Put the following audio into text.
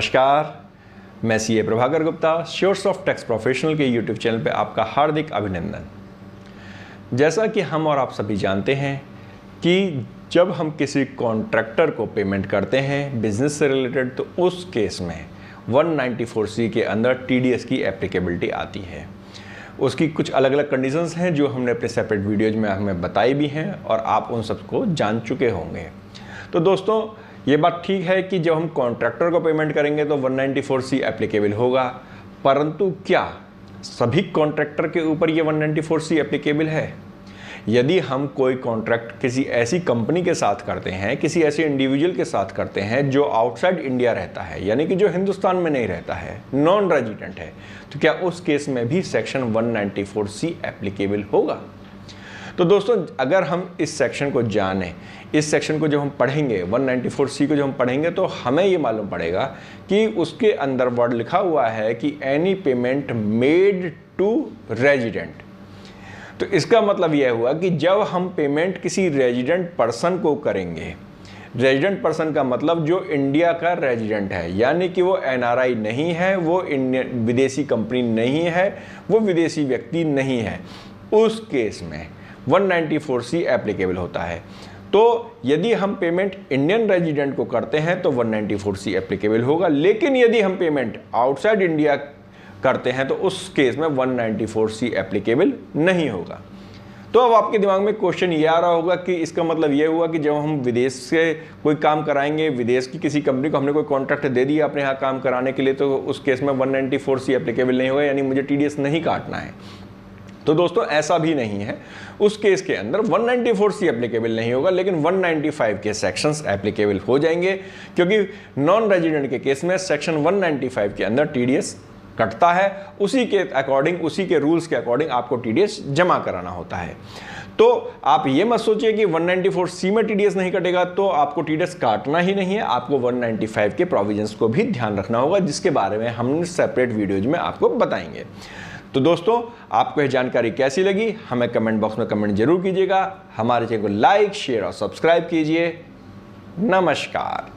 नमस्कार, मैं सीए प्रभाकर गुप्ता श्योर्स ऑफ टैक्स प्रोफेशनल के यूट्यूब चैनल पे आपका हार्दिक अभिनंदन। जैसा कि हम और आप सभी जानते हैं कि जब हम किसी कॉन्ट्रैक्टर को पेमेंट करते हैं बिजनेस से रिलेटेड, तो उस केस में 194C के अंदर टीडीएस की एप्लीकेबिलिटी आती है। उसकी कुछ अलग अलग कंडीशंस हैं जो हमने अपने सेपरेट वीडियोज में हमें बताई भी हैं और आप उन सबको जान चुके होंगे। तो दोस्तों, ये बात ठीक है कि जब हम कॉन्ट्रैक्टर को पेमेंट करेंगे तो 194C एप्लीकेबल होगा, परंतु क्या सभी कॉन्ट्रैक्टर के ऊपर ये 194C एप्लीकेबल है? यदि हम कोई कॉन्ट्रैक्ट किसी ऐसी कंपनी के साथ करते हैं, किसी ऐसे इंडिविजुअल के साथ करते हैं जो आउटसाइड इंडिया रहता है, यानी कि जो हिंदुस्तान में नहीं रहता है, नॉन रेजिडेंट है, तो क्या उस केस में भी सेक्शन 194C एप्लीकेबल होगा? तो दोस्तों, अगर हम इस सेक्शन को जानें, इस सेक्शन को जब हम पढ़ेंगे, 194C को जब हम पढ़ेंगे, तो हमें ये मालूम पड़ेगा कि उसके अंदर वर्ड लिखा हुआ है कि any payment made to resident. तो इसका मतलब यह हुआ कि जब हम पेमेंट किसी रेजिडेंट पर्सन को करेंगे, रेजिडेंट पर्सन का मतलब जो इंडिया का रेजिडेंट है, यानी कि वो एनआरआई नहीं है, वो इंडियन विदेशी कंपनी नहीं है, वो विदेशी व्यक्ति नहीं है, उस केस में 194C एप्लीकेबल होता है। तो यदि हम पेमेंट इंडियन रेजिडेंट को करते हैं तो 194C एप्लीकेबल होगा, लेकिन यदि हम पेमेंट आउटसाइड इंडिया करते हैं तो उस केस में 194C एप्लीकेबल नहीं होगा। तो अब आपके दिमाग में क्वेश्चन ये आ रहा होगा कि इसका मतलब ये हुआ कि जब हम विदेश से कोई काम कराएंगे, विदेश की किसी कंपनी को हमने कोई कॉन्ट्रैक्ट दे दिया अपने यहाँ काम कराने के लिए, तो उस केस में 194C एप्लीकेबल नहीं होगा, यानी मुझे टीडीएस नहीं काटना है। तो दोस्तों, ऐसा भी नहीं है। उस केस के अंदर 194C एप्लीकेबल नहीं होगा, लेकिन 195 के सेक्शंस एप्लीकेबल हो जाएंगे, क्योंकि नॉन रेजिडेंट के केस में सेक्शन 195 के अंदर टीडीएस कटता है। उसी के अकॉर्डिंग, उसी के रूल्स के अकॉर्डिंग आपको टीडीएस जमा कराना होता है। तो आप ये मत सोचिए कि 194C में टीडीएस नहीं कटेगा तो आपको टीडीएस काटना ही नहीं है। आपको 195 के प्रोविजंस को भी ध्यान रखना होगा, जिसके बारे में हम सेपरेट वीडियोज में आपको बताएंगे। तो दोस्तों, आपको यह जानकारी कैसी लगी हमें कमेंट बॉक्स में कमेंट जरूर कीजिएगा। हमारे चैनल को लाइक, शेयर और सब्सक्राइब कीजिए। नमस्कार।